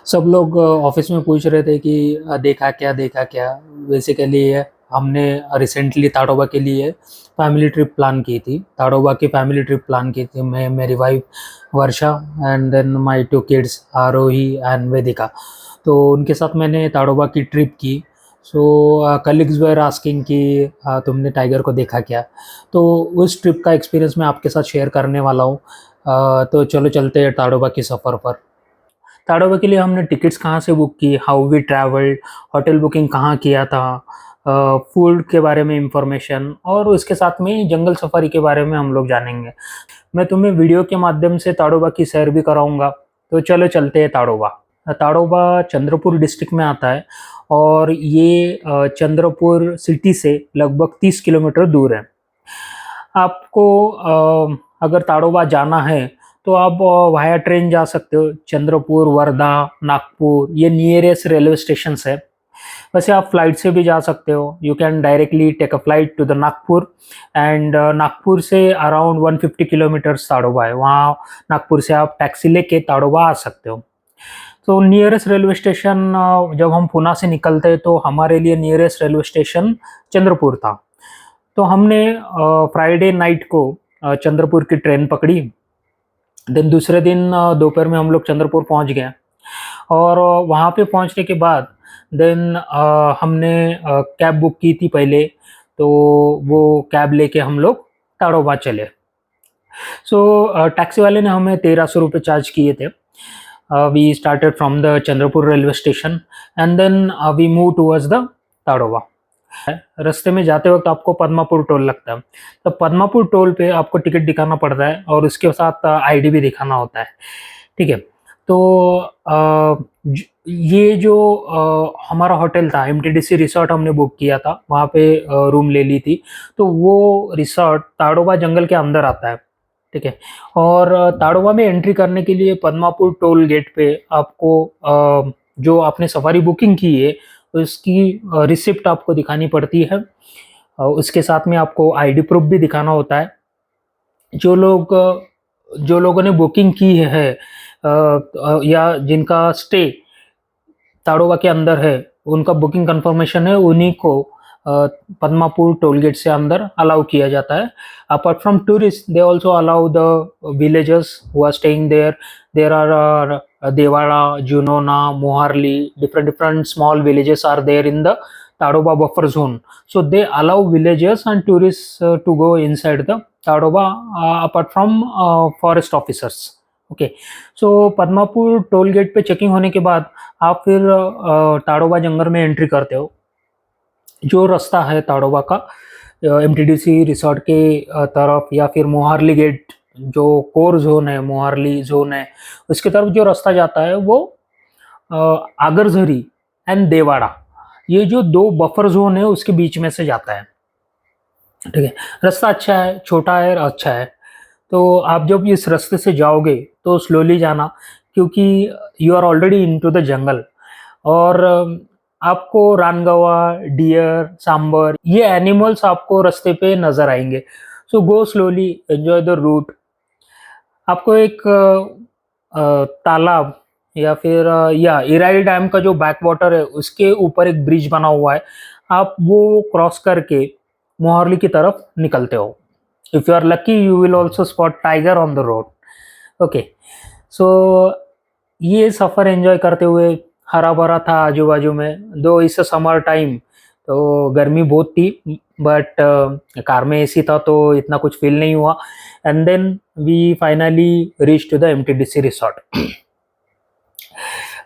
सब लोग ऑफिस में पूछ रहे थे कि देखा क्या। बेसिकली हमने रिसेंटली ताडोबा के लिए फैमिली ट्रिप प्लान की थी। ताडोबा की फैमिली ट्रिप प्लान की थी, मैं, मेरी wife Varsha and then my two kids Aarohi and Vedika. तो उनके साथ मैंने ताडोबा की ट्रिप की। सो कलीग्स वर आस्किंग कि तुमने टाइगर को देखा क्या। तो उस ट्रिप का एक्सपीरियंस मैं आपके साथ शेयर करने वाला हूँ। तो चलो चलते हैं ताडोबा की सफ़र पर। ताड़ोबा के लिए हमने टिकट्स कहाँ से बुक की, how we travelled, hotel booking कहाँ किया था, फूड के बारे में इंफॉर्मेशन और उसके साथ में जंगल सफारी के बारे में हम लोग जानेंगे। मैं तुम्हें वीडियो के माध्यम से ताड़ोबा की सैर भी कराऊंगा। तो चलो चलते हैं ताड़ोबा। ताड़ोबा चंद्रपुर डिस्ट्रिक्ट में आता है और ये चंद्रपुर सिटी से लगभग 30 किलोमीटर दूर है। आपको अगर ताड़ोबा जाना है तो आप वाया ट्रेन जा सकते हो। चंद्रपुर, वर्धा, नागपुर ये नियरेस्ट रेलवे स्टेशन है। वैसे आप फ्लाइट से भी जा सकते हो। You can directly take a flight to the Nagpur and Nagpur से अराउंड 150 किलोमीटर्स ताड़ोबा है। वहाँ नागपुर से आप टैक्सी लेके ताड़ोबा आ सकते हो। तो नियरेस्ट रेलवे स्टेशन, जब हम पूना से निकलते तो हमारे लिए नियरेस्ट रेलवे स्टेशन चंद्रपुर था। तो हमने फ्राइडे नाइट को चंद्रपुर की ट्रेन पकड़ी। देन दूसरे दिन दोपहर में हम लोग चंद्रपुर पहुंच गए और वहाँ पे पहुँचने के बाद देन हमने कैब बुक की थी पहले। तो वो कैब लेके हम लोग ताड़ोबा चले। सो टैक्सी वाले ने हमें 1300 रुपये चार्ज किए थे। We started from the Chandrapur railway station and then we move towards the Tadoba. रास्ते में जाते वक्त आपको पद्मापुर टोल लगता है। तो पद्मापुर टोल पे आपको टिकट दिखाना पड़ता है और उसके साथ आईडी भी दिखाना होता है। ठीक है। तो ये जो हमारा होटल था, एमटीडीसी रिसोर्ट हमने बुक किया था, वहाँ पे रूम ले ली थी। तो वो रिसोर्ट ताड़ोबा जंगल के अंदर आता है। ठीक है। और ताड़ोबा में एंट्री करने के लिए पद्मापुर टोल गेट पे आपको जो आपने सफारी बुकिंग की है उसकी रिसिप्ट आपको दिखानी पड़ती है। उसके साथ में आपको आईडी प्रूफ भी दिखाना होता है। जो लोग जो लोगों ने बुकिंग की है या जिनका स्टे ताड़ोबा के अंदर है, उनका बुकिंग कंफर्मेशन है, उन्हीं को पद्मापुर टोल गेट से अंदर अलाउ किया जाता है। Apart from tourist they also allow the villagers who are staying there. There are Devada, Junona, Moharli, different small villages are there in the Tadoba buffer zone. So they allow villagers and tourists to go inside the Tadoba apart from forest officers. Okay. So Padmapur toll gate पे checking होने के बाद आप फिर ताड़ोबा जंगल में entry करते हो। जो रास्ता है ताड़ोबा का एमटीडीसी रिसोर्ट के तरफ या फिर मोहारली गेट जो कोर जोन है, मोहारली जोन है, उसकी तरफ जो रास्ता जाता है वो आगरझरी एंड देवाड़ा, ये जो दो बफर जोन है उसके बीच में से जाता है। ठीक है। रास्ता अच्छा है, छोटा है, अच्छा है। तो आप जब इस रास्ते से जाओगे तो स्लोली जाना, क्योंकि you are already into the jungle. और आपको रानगवा, डियर, सांबर ये एनिमल्स आपको रास्ते पे नजर आएंगे। So go slowly, enjoy the route. आपको एक तालाब या फिर या इराइल डैम का जो बैक वाटर है उसके ऊपर एक ब्रिज बना हुआ है, आप वो क्रॉस करके मोहारली की तरफ निकलते हो। If you are lucky you will also spot tiger on the road. Okay. So ये सफ़र एंजॉय करते हुए, हरा भरा था आजू बाजू में, दो इस समर टाइम तो गर्मी बहुत थी, बट कार में एसी था तो इतना कुछ फील नहीं हुआ। And then we finally reach to the MTDC resort.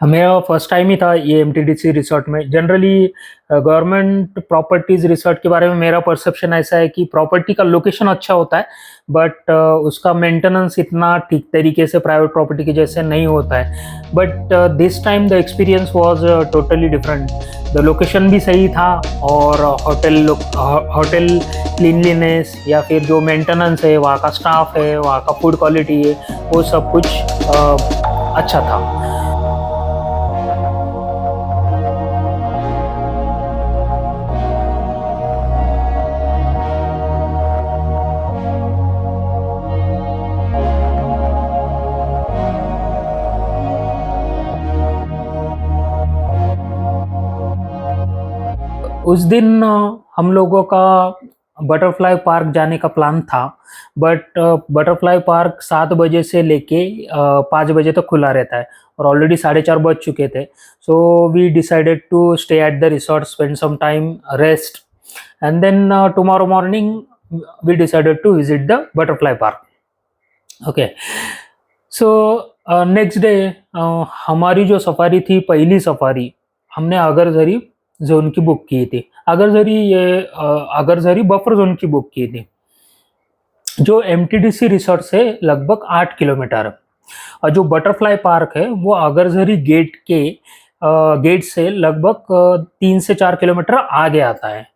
मेरा फर्स्ट टाइम ही था ये एमटीडीसी रिसोर्ट में। जनरली गवर्नमेंट प्रॉपर्टीज रिसोर्ट के बारे में मेरा परसेप्शन ऐसा है कि प्रॉपर्टी का लोकेशन अच्छा होता है, बट उसका मेंटेनेंस इतना ठीक तरीके से प्राइवेट प्रॉपर्टी के जैसे नहीं होता है। But this time the experience was totally different. The location भी सही था और होटल क्लीनलीनेस या फिर जो मेंटेनेंस है, वहाँ का स्टाफ है, वहाँ का फूड क्वालिटी है, वो सब कुछ अच्छा था। उस दिन हम लोगों का बटरफ्लाई पार्क जाने का प्लान था, बट बटरफ्लाई पार्क 7 बजे से लेके 5 बजे तक खुला रहता है और ऑलरेडी 4:30 बज चुके थे। So we decided to stay at the resort, spend some time, rest, and then tomorrow morning we decided to visit the butterfly park. Okay, so next day हमारी जो सफारी थी, पहली सफारी, हमने अगरझरी जोन की book की थी। अगरझरी buffer zone की book की थी, जो MTDC रिसोर्ट से लगभग 8 किलोमीटर है। और जो बटरफ्लाई पार्क है वो अगरझरी गेट से लगभग 3 से 4 किलोमीटर आगे आता है।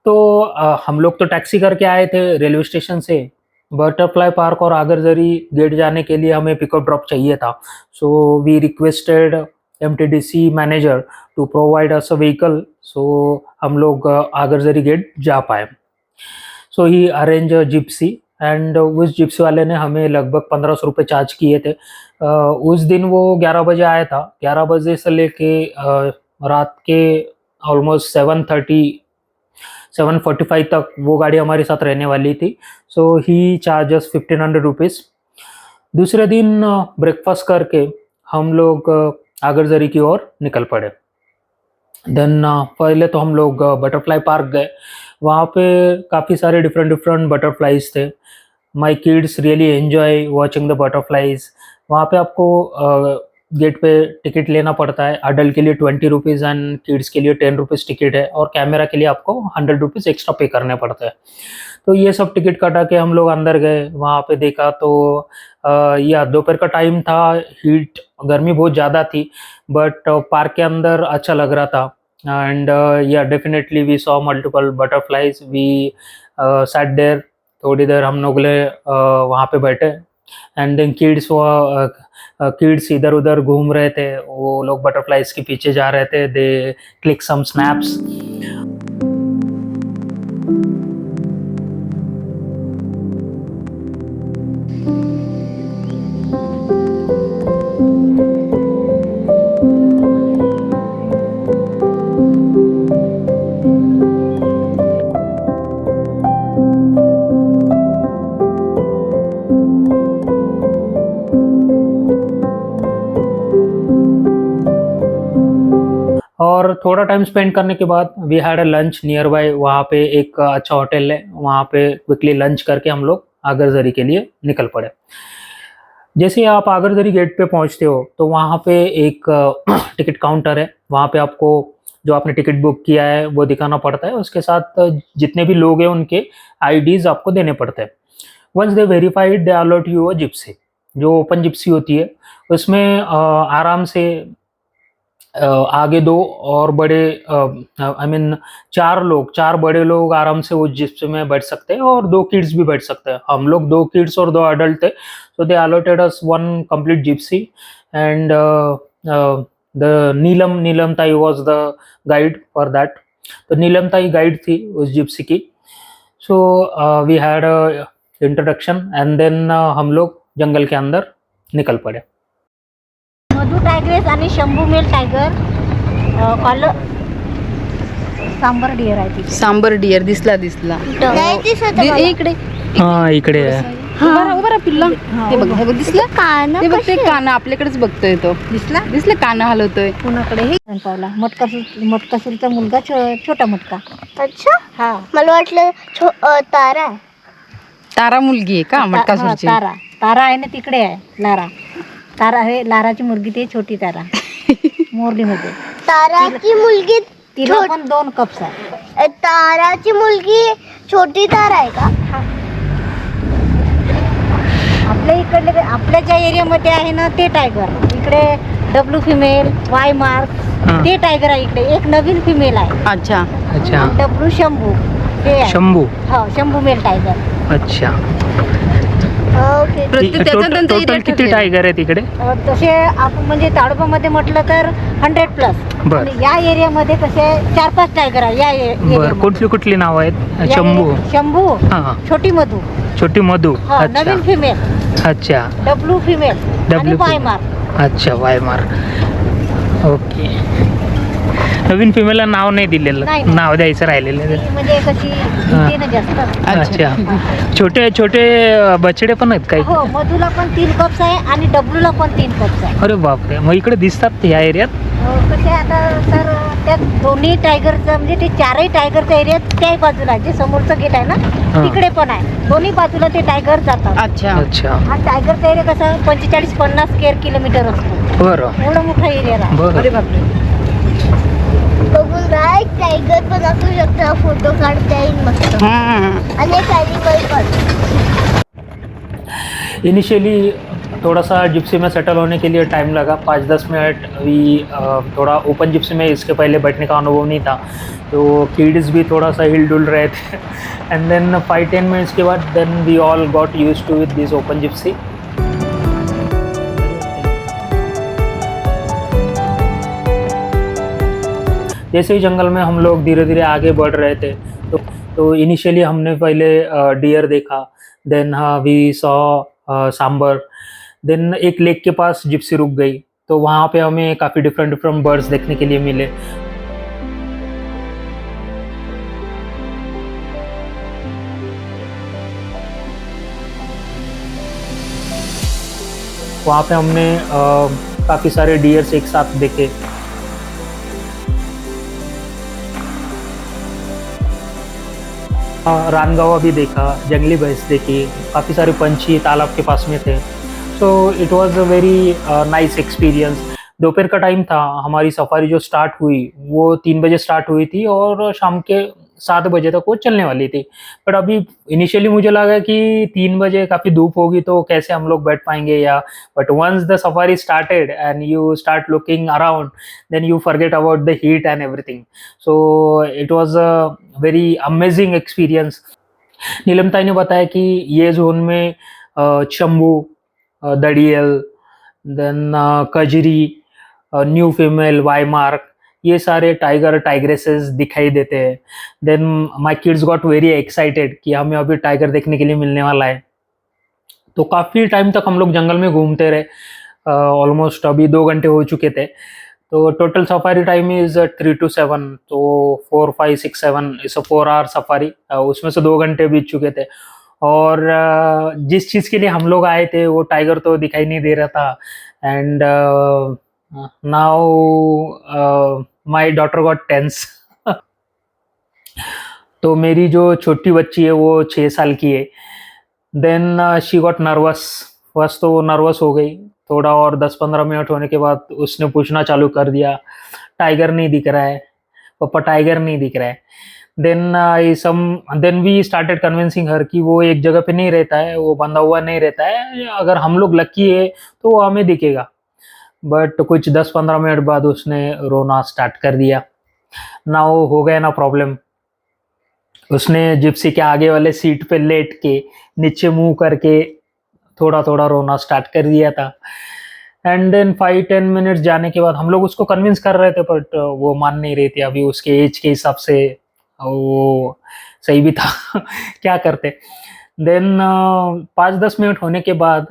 तो हम लोग तो टैक्सी करके आए थे रेलवे स्टेशन से। बटरफ्लाई पार्क और अगरझरी गेट जाने के लिए हमें पिकअप ड्रॉप चाहिए था। So we requested MTDC manager to provide us a vehicle, so हम लोग अगरझरी गेट जा पाए। So he arrange gypsy, and उस जिप्सी वाले ने हमें लगभग 1500 रुपये चार्ज किए थे। उस दिन वो 11 बजे आया था। 11 बजे से लेके रात के ऑलमोस्ट 7:45 तक वो गाड़ी हमारे साथ रहने वाली थी। सो ही चार्जेस 1500 रुपीज़। दूसरे दिन ब्रेकफास्ट करके हम लोग अगरझरी की ओर निकल पड़े। देन पहले तो हम लोग बटरफ्लाई पार्क गए। वहाँ पे काफ़ी सारे डिफरेंट बटरफ्लाइज थे। My kids really enjoy watching the butterflies. वहाँ पे आपको गेट पे टिकट लेना पड़ता है। अडल्ट के लिए 20 रुपीज़ एंड किड्स के लिए 10 रुपीज़ टिकट है, और कैमरा के लिए आपको 100 रुपीज़ एक्स्ट्रा पे करने पड़ते हैं। तो ये सब टिकट कटा के हम लोग अंदर गए। वहाँ पे देखा तो या दोपहर का टाइम था, हीट, गर्मी बहुत ज़्यादा थी, बट पार्क के अंदर अच्छा लग रहा था। And yeah definitely we saw multiple butterflies. We sat there, थोड़ी देर हम लोग वहाँ पे बैठे। एंड देन किड्स इधर उधर घूम रहे थे, वो लोग बटरफ्लाइज के पीछे जा रहे थे। They click some snaps. और थोड़ा टाइम स्पेंड करने के बाद we had a lunch nearby. वहाँ पे एक अच्छा होटल है, वहाँ पे क्विकली लंच करके हम लोग अगरझरी के लिए निकल पड़े। जैसे ही आप अगरझरी गेट पे पहुँचते हो तो वहाँ पे एक टिकट काउंटर है। वहाँ पे आपको जो आपने टिकट बुक किया है वो दिखाना पड़ता है। उसके साथ जितने भी लोग हैं उनके IDs आपको देने पड़ते हैं। Once they verified they allot you a gypsy, जो ओपन जिप्सी होती है। उसमें आराम से आगे 2 और बड़े आई मीन 4 बड़े लोग आराम से उस जिप्सी में बैठ सकते हैं, और 2 किड्स भी बैठ सकते हैं। हम लोग 2 किड्स और 2 अडल्ट थे। So they allotted us 1 complete gypsy, and the Neelam Tai was the guide for that. तो नीलम ताई गाइड थी उस जिप्सी की। So we had introduction, and then हम लोग जंगल के अंदर निकल पड़े। मधु टायग्रेस आणि Shambhu male tiger, sambar deer आहे तिथे. सांबर डिअर दिसला नाही दिसत मला. इकडे हाँ, इकडे आहे. उभा पिल्ला. हे बघ, हे बघ दिसलं. कान ते बघ, ते कान आपल्याकडेच बघतोय तो. दिसलं कान हलवतोय. कुणाकडे हे पावला. मटकासूरचा मुलगा छोटा मटका. अच्छा, हा, मला वाटलं तारा आहे. तारा मुलगी आहे का मटकासूरची? तारा आहे ना, तिकडे आहे लारा. तारा आहे लाराची मुलगी, ते छोटी तारा मोरलीमध्ये. ताराची मुलगी, तिला पण 2 कप्स आहे. ताराची मुलगी छोटी तारा आहे का? आपल्या इकडले, आपल्या ज्या एरियामध्ये आहे ना ते टायगर. इकडे W फिमेल, Y मार्क, ते टायगर आहे इकडे. एक नवीन फिमेल आहे. अच्छा अच्छा. W शंभू, ते आहे. शंभू. हो, शंभू मेल टायगर. अच्छा. ओके. टोटल किती टायगर आहे तिकडे? तसे आपण म्हणजे ताडोबामध्ये म्हटलं तर 100+. बर. आणि या एरियामध्ये तसे 4-5 टायगर आहे. या बर, एरियामध्ये. कुठली नाव आहेत? या शंभू, एरियात शंभू, हां, छोटी मधू, छोटी मधू. हा, अच्छा नवीन फिमेल, अच्छा. W फिमेल आणि W Y मार्क. अच्छा, वाय मार्क. ओके. नवीन फिमेलला नाव नाही दिलेलं, नाही, नाही. नाव द्यायचं राहिलेलं आहे. ती म्हणजे कशी भीते ना जास्त. अच्छा, छोटे छोटे बछडे पण आहेत काही? हो, मधूला पण 3 कप्स आहे आणि डब्लूला पण 3 कप्स आहे. अरे बापरे, मग इकडे दिसतात ते या एरियात? कसे आता सर त्या दोन्ही टायगरचं म्हणजे ते 4ही टायगरच्या एरियात त्याही बाजूला जे समोरचं गेट आहे ना तिकडे पण आहे. दोन्ही बाजूला ते टायगर जातात. अच्छा. अच्छा, आणि टायगरचा एरिया कसा 45-50 स्क्वेअर किलोमीटर असतो. बरं एवढा मोठा एरिया आहे. बरं. अरे बापरे. बघून राहा, एक टायगर पण असू शकतो, फोटो काढता येईल मस्त. हां. आणि एक ॲनिमल पण. इनिशियली थोड़ा सा जिप्सी में सेटल होने के लिए टाइम लगा, 5-10 मिनट भी थोड़ा ओपन जिप्सी में इसके पहले बैठने का अनुभव नहीं था, तो किड्स भी थोड़ा सा हिल डुल रहे थे एंड देन 5-10 मिनट्स के बाद then we all got used to with this open gypsy. जैसे ही जंगल में हम लोग धीरे धीरे आगे बढ़ रहे थे तो इनिशियली हमने पहले डियर देखा, then we saw sambar, then एक लेक के पास जिप्सी रुक गई, तो वहाँ पे हमें काफ़ी डिफरेंट बर्ड्स देखने के लिए मिले. वहाँ पे हमने काफ़ी सारे डियर्स एक साथ देखे. रानगावा भी देखा, जंगली भैंस देखी, काफ़ी सारे पंछी तालाब के पास में थे. सो it was a very nice experience. दोपहर का टाइम था, हमारी सफारी जो स्टार्ट हुई वो 3 बजे स्टार्ट हुई थी और शाम के 7 बजे तक वो चलने वाली थी. बट अभी इनिशियली मुझे लगा कि 3 बजे काफ़ी धूप होगी तो कैसे हम लोग बैठ पाएंगे या, but once the safari started and you start looking around then you forget about the heat and everything. So it was a very amazing experience. Neelamtai ने बताया कि ये जोन में Chambu, Dadiyal, then Kajri, new female, Y mark, ये सारे टाइगर टाइग्रेसेस दिखाई देते हैं. Then my kids got very excited कि हमें अभी टाइगर देखने के लिए मिलने वाला है. तो काफ़ी टाइम तक हम लोग जंगल में घूमते रहे, ऑलमोस्ट अभी 2 घंटे हो चुके थे. तो total safari time is 3 to 7, तो 4, 5, 6, 7 इस 4 आवर सफारी. उसमें से 2 घंटे बीत चुके थे और जिस चीज़ के लिए हम लोग आए थे वो टाइगर तो दिखाई नहीं दे रहा था. And now my daughter got tense. तो मेरी जो छोटी बच्ची है वो 6 साल की है. Then she got nervous. First तो वो नर्वस हो गई थोड़ा, और 10-15 मिनट होने के बाद उसने पूछना चालू कर दिया, टाइगर नहीं दिख रहा है पापा, टाइगर नहीं दिख रहा है. देन वी स्टार्टेड कन्विंसिंग हर कि वो एक जगह पे नहीं रहता है, वो बंधा हुआ नहीं रहता है, अगर हम लोग लकी है तो वो हमें दिखेगा. बट कुछ 10-15 मिनट बाद उसने रोना स्टार्ट कर दिया. ना वो हो गया ना प्रॉब्लम. उसने जिप्सी के आगे वाले सीट पे लेट के नीचे मुंह करके थोड़ा थोड़ा रोना स्टार्ट कर दिया था. एंड देन 5-10 मिनट्स जाने के बाद हम लोग उसको कन्विंस कर रहे थे, बट वो मान नहीं रही थी. अभी उसके एज के हिसाब से वो सही भी था क्या करते. देन 5-10 मिनट होने के बाद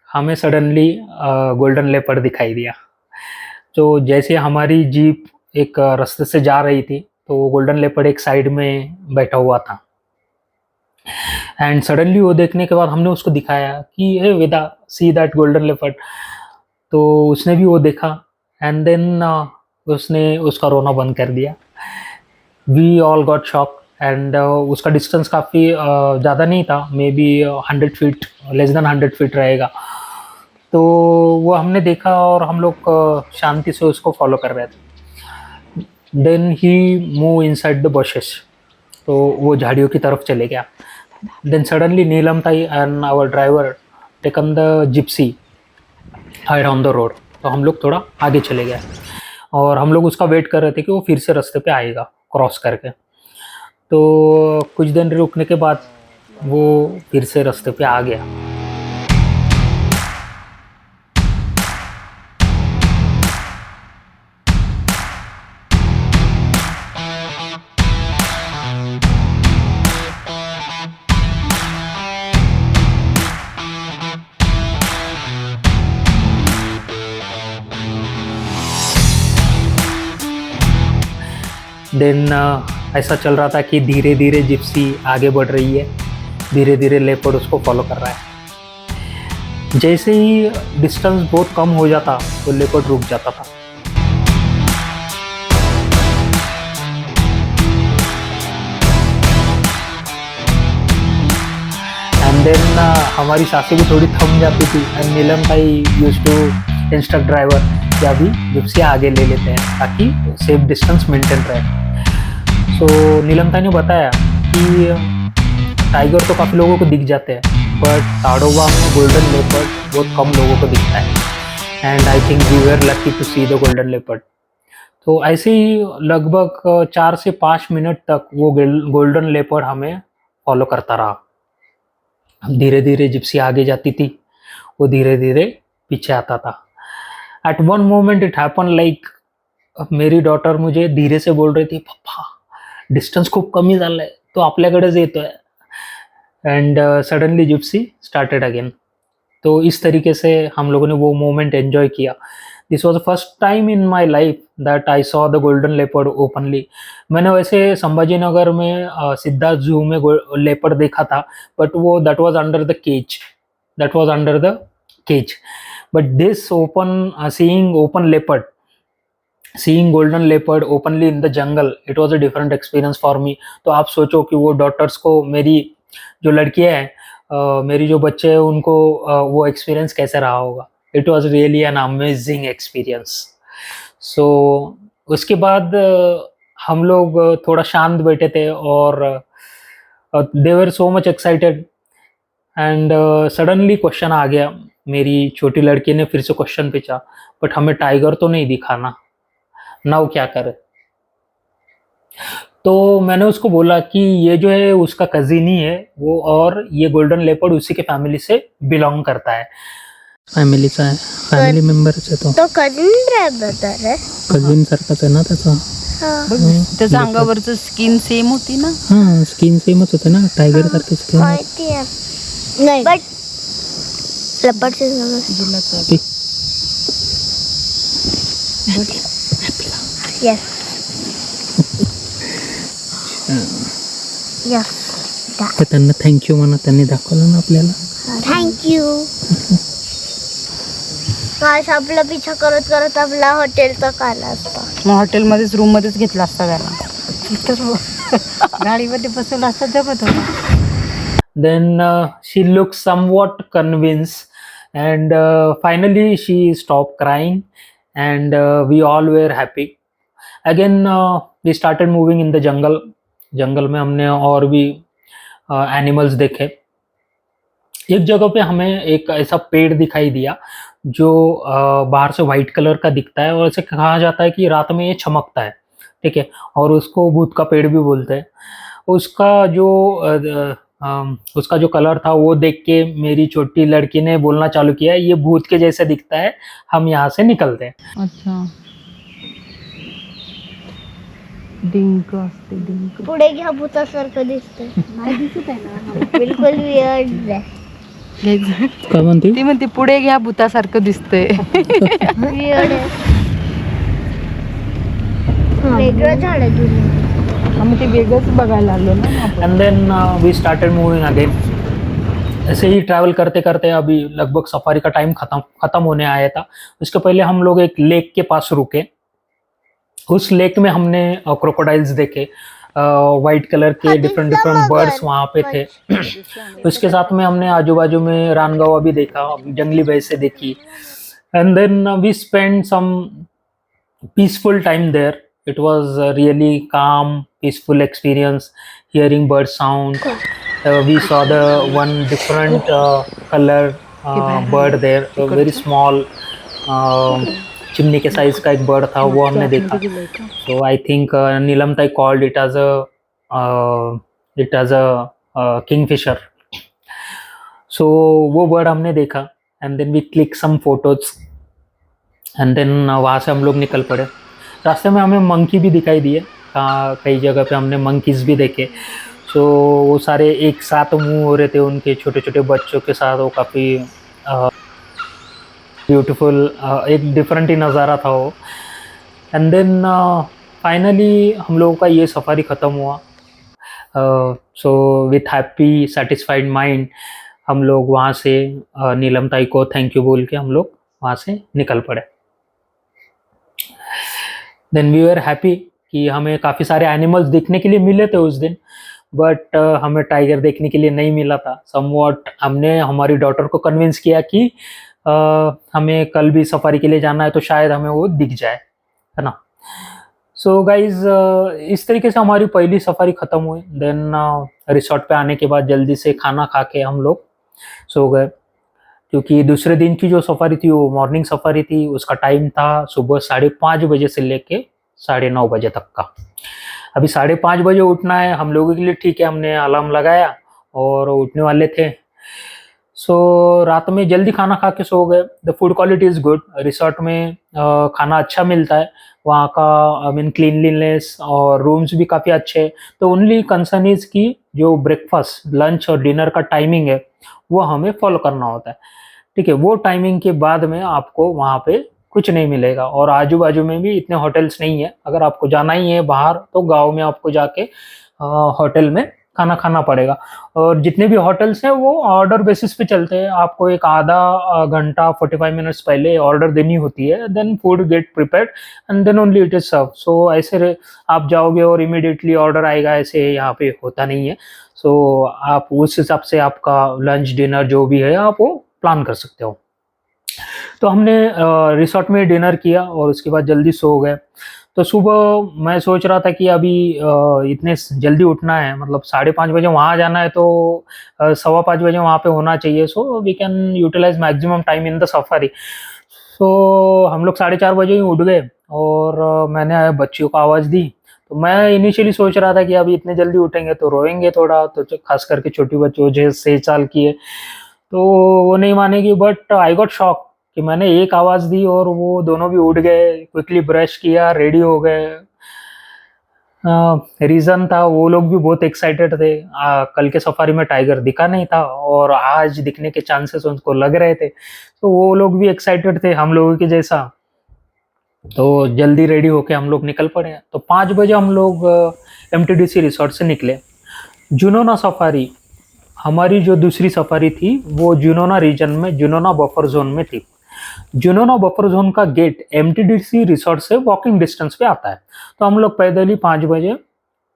हमें सडनली गोल्डन लेपर्ड दिखाई दिया. तो जैसे हमारी जीप एक रास्ते से जा रही थी तो गोल्डन लेपर्ड एक साइड में बैठा हुआ था. एंड सडनली वो देखने के बाद हमने उसको दिखाया कि हे वेदा, सी दैट गोल्डन लेपर्ड. तो उसने भी वो देखा एंड देन उसने उसका रोना बंद कर दिया. We all got shock. And उसका डिस्टेंस काफ़ी ज़्यादा नहीं था, maybe 100 feet, less than 100 feet रहेगा. तो वो हमने देखा और हम लोग शांति से उसको फॉलो कर रहे थे. Then he move inside the bushes, तो वो झाड़ियों की तरफ चले गया. Then suddenly Neelamtai and our driver taken the gypsy hide on the road. तो हम लोग थोड़ा आगे चले गए और हम लोग उसका वेट कर रहे थे कि वो फिर से रास्ते पे आएगा क्रॉस करके. तो कुछ दिन रुकने के बाद वो फिर से रास्ते पे आ गया. देन ऐसा चल रहा था कि धीरे धीरे जिप्सी आगे बढ़ रही है, धीरे धीरे लेपर्ड उसको फॉलो कर रहा है। जैसे ही डिस्टेंस बहुत कम हो जाता तो लेपर्ड रुक जाता था। एंड देन हमारी सांसें भी थोड़ी थम जाती थी एंड नीलम भाई यूज्ड टू इंस्ट्रक्ट ड्राइवर कि अभी जिप्सी आगे ले लेते हैं ताकि सेफ डिस्टेंस मेंटेन रहे। सो नीलम भाई ने बताया कि टाइगर तो काफ़ी लोगों को दिख जाते हैं, बट ताडोबा में गोल्डन लेपर्ड बहुत कम लोगों को दिखता है। And I think we were lucky to see the golden leopard. तो ऐसे ही लगभग 4 से 5 मिनट तक वो गोल्डन लेपर्ड हमें फॉलो करता रहा। धीरे धीरे जिप्सी आगे जाती थी, वो धीरे धीरे पीछे आता था। At one moment it happen like मेरी डॉटर मुझे धीरे से बोल रही थी, पप्पा डिस्टेंस खूप कमी झालं आहे, तो आपल्याकडेच येतोय। And suddenly Gypsy started again. तो इस तरीके से हम लोगों ने वो मोमेंट एंजॉय किया। This was the first time in my life that I saw the golden leopard openly. मैंने वैसे संभाजी नगर में सिद्धार्थ जू में लेपर्ड देखा था, बट वो that was under the cage, but this open seeing open leopard, seeing golden leopard openly in the jungle, it was a different experience for me. तो आप सोचो कि वो डॉटर्स को, मेरी जो लड़कियां हैं, मेरी जो बच्चे हैं, उनको वो एक्सपीरियंस कैसे रहा होगा। It was really an amazing experience. So उसके बाद हम लोग थोड़ा शांत बैठे थे और they were so much excited. And suddenly question आ गया, मेरी छोटी लड़की ने फिर से क्वेश्चन पूछा, बट हमें टाइगर तो नहीं दिखा ना, नाउ क्या करें। तो मैंने उसको बोला कि ये जो है उसका कजिन ही है वो, और ये गोल्डन लेपर्ड उसी के फैमिली से बिलोंग करता है। फॅमिलीचा आहे, फॅमिली मेंबरच आहे तो कजिन ब्रदर आहे. कजिन सारखाच आहे ना त्याचा. त्याच्या अंगावरचं स्किन सेम होती ना. हां, स्किन सेमच होते ना, टायगर सारखी स्किन. माहिती आहे. नाही बट लेपर्डचे ती यस यस तर त्यांना थँक्यू म्हणा, त्यांनी दाखवलं ना आपल्याला. थँक्यू. आज आपला पिछा करत करत आपला हॉटेलचा काला असता. मग हॉटेलमध्येच रूममध्येच घेतला असता त्याला. गाडीमध्ये बसवला असता जमत होता. Then she looked somewhat convinced, and finally she stopped crying, and we all were happy. Again we started moving in the jungle. जंगल में हमने और भी एनिमल्स देखे। एक जगह पे हमें एक ऐसा पेड़ दिखाई दिया जो बाहर से वाइट कलर का दिखता है, और ऐसे कहा जाता है कि रात में ये चमकता है, ठीक है, और उसको भूत का पेड़ भी बोलते हैं। उसका जो कलर था वो देख के मेरी छोटी लड़की ने बोलना चालू किया, ये भूत के जैसे दिखता है, हम यहाँ से निकलते हैं। अच्छा, डिंक असते डिंक. पुढे घ्या भूतासारखं दिसतंय. नाही दिसत आहे ना. बिलकुल वियर्ड आहे. काय म्हणते? ती म्हणते पुढे घ्या भूतासारखं दिसतंय. वियर्ड आहे. वेगळं झाड आहे दुनिया. आम्ही ते वेगळंच बघायला आलो ना आपण. And then we started moving again. ऐसे ही ट्रैवल करते करते अभी लगभग सफारी का टाइम खत्म होने आया था। उसके पहले हम लोग एक लेक के पास रुके। उस लेक में हमने क्रोकोडाइल्स देखे, वाइट कलर के डिफरेंट बर्ड्स वहाँ पे थे। उसके साथ में हमने आजू बाजू में रानगावा भी देखा, जंगली भैंसे देखी। And then we spend some peaceful time there. It was a really calm, peaceful experience, hearing bird sound. We saw the one different color bird there, a very small, chimney के साइज का एक bird था, वो हमने देखा। So I think नीलम ताई called it as a kingfisher. So वो bird हमने देखा, and then we click some photos, and then वहाँ से हम लोग निकल पड़े। रास्ते में हमें मंकी भी दिखाई दिए, कई जगह पे हमने मंकीज भी देखे। सो वो सारे एक साथ मूव हो रहे थे उनके छोटे छोटे बच्चों के साथ। वो काफ़ी ब्यूटीफुल, एक डिफरेंट ही नज़ारा था वो। एंड देन फाइनली हम लोगों का ये सफारी ख़त्म हुआ। So with happy satisfied mind हम लोग वहाँ से नीलम ताई को थैंक यू बोल के हम लोग वहाँ से निकल पड़े। देन वी वर हैप्पी कि हमें काफ़ी सारे एनिमल्स देखने के लिए मिले थे उस दिन, बट हमें टाइगर देखने के लिए नहीं मिला था। समवॉट हमने हमारी डॉटर को कन्विंस किया कि हमें कल भी सफारी के लिए जाना है तो शायद हमें वो दिख जाए, है ना। सो गाइज इस तरीके से हमारी पहली सफारी ख़त्म हुई। देन रिसोर्ट पे आने के बाद जल्दी से खाना खा के हम लोग सो गए, क्योंकि दूसरे दिन की जो सफारी थी वो मॉर्निंग सफारी थी। उसका टाइम था सुबह 5:30 बजे से लेके 9:30 बजे तक का। अभी 5:30 बजे उठना है हम लोगों के लिए ठीक है, हमने अलार्म लगाया और उठने वाले थे। सो रात में जल्दी खाना खा के सो गए। The food quality is good. Resort में खाना अच्छा मिलता है वहाँ का, आई मीन क्लीनलीनेस, और रूम्स भी काफ़ी अच्छे हैं। तो ओनली कंसर्न इज़ कि जो ब्रेकफास्ट, लंच और डिनर का टाइमिंग है वो हमें फॉलो करना होता है, ठीक है। वो टाइमिंग के बाद में आपको वहाँ पे कुछ नहीं मिलेगा, और आजू बाजू में भी इतने होटल्स नहीं है। अगर आपको जाना ही है बाहर तो गांव में आपको जाके होटल में खाना खाना पड़ेगा। और जितने भी होटल्स हैं वो ऑर्डर बेसिस पे चलते हैं। आपको एक आधा घंटा 45 मिनट्स पहले ऑर्डर देनी होती है, then food get prepared and then only it is serve. So ऐसे आप जाओगे और इमीडिएटली ऑर्डर आएगा, ऐसे यहाँ पे होता नहीं है। सो आप उस हिसाब से आपका लंच डिनर जो भी है आप वो प्लान कर सकते हो। तो हमने रिसोर्ट में डिनर किया और उसके बाद जल्दी सो गए। तो सुबह मैं सोच रहा था कि अभी इतने जल्दी उठना है, मतलब 5:30 बजे वहाँ जाना है, तो 5:15 बजे वहाँ पे होना चाहिए। So we can utilise maximum time in the safari. So हम लोग 4:30 बजे ही उठ गए और मैंने बच्चियों को आवाज़ दी। तो मैं इनिशियली सोच रहा था कि अभी इतने जल्दी उठेंगे तो रोएंगे थोड़ा, तो खास करके छोटी बच्चों जो 6 साल की है तो वो नहीं मानेगी। बट आई गॉट शॉक कि मैंने एक आवाज़ दी और वो दोनों भी उठ गए, क्विकली ब्रश किया, रेडी हो गए। रीज़न था वो लोग भी बहुत एक्साइटेड थे। कल के सफारी में टाइगर दिखा नहीं था और आज दिखने के चांसेस उनको लग रहे थे, तो वो लोग भी एक्साइटेड थे हम लोगों के जैसा। तो जल्दी रेडी होके हम लोग निकल पड़े। तो 5 बजे हम लोग MTDC रिसोर्ट से निकले। जुनोना सफारी, हमारी जो दूसरी सफारी थी वो जुनोना रीजन में, जुनोना बफर जोन में थी। जुनोना बफर जोन का गेट MTDC रिसोर्ट से वॉकिंग डिस्टेंस पे आता है। तो हम लोग पैदल ही 5 बजे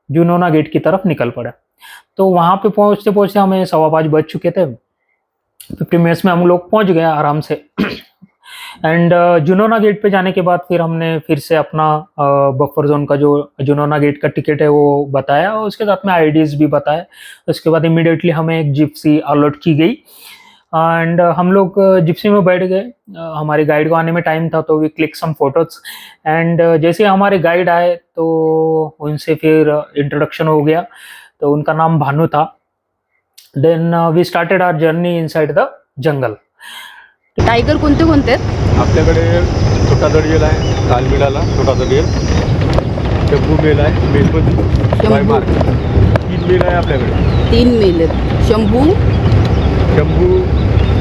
जुनोना गेट की तरफ निकल पड़े। तो वहाँ पे पहुँचते पहुँचते हमें 5:15 बज चुके थे। 50 मिनट्स में हम लोग पहुँच गए आराम से। एंड जुनोना गेट पे जाने के बाद फिर हमने फिर से अपना बफर जोन का जो जुनोना गेट का टिकट है वो बताया और उसके साथ में IDs भी बताए। उसके बाद इमीडिएटली हमें एक जिप्सी अलॉट की गई एंड हम लोग जिप्सी में बैठ गए। हमारे गाइड को आने में टाइम था तो we click some photos and जैसे हमारे गाइड आए तो उनसे फिर इंट्रोडक्शन हो गया। तो उनका नाम भानु था। Then we started our journey inside the jungle. Tiger कोणते कोणते आहेत? आपल्याकडे छोटा दडियल आहे, काल मिळाला छोटा दडियल, शंभू मेल आहे, मेलपती बाय मार्क 3 मेल आहे आपल्याकडे। 3 मेल आहेत, शंभू,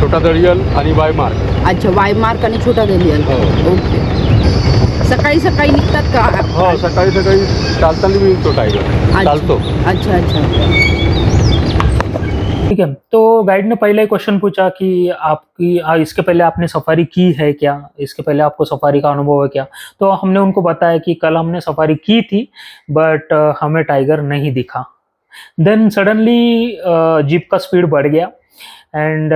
छोटा दडियल आणि बाय मार्क। अच्छा, वाय मार्क आणि छोटा दलियल। हो. ओके. सकाळी सकाळी निघतात का? हो, सकाळी सकाळी चालताना मी तो टायगर चालतो। अच्छा अच्छा, ठीक है। तो गाइड ने पहले क्वेश्चन पूछा कि आपकी इसके पहले आपने सफारी की है क्या, इसके पहले आपको सफारी का अनुभव है क्या। तो हमने उनको बताया कि कल हमने सफारी की थी बट हमें टाइगर नहीं दिखा। देन सडनली जीप का स्पीड बढ़ गया and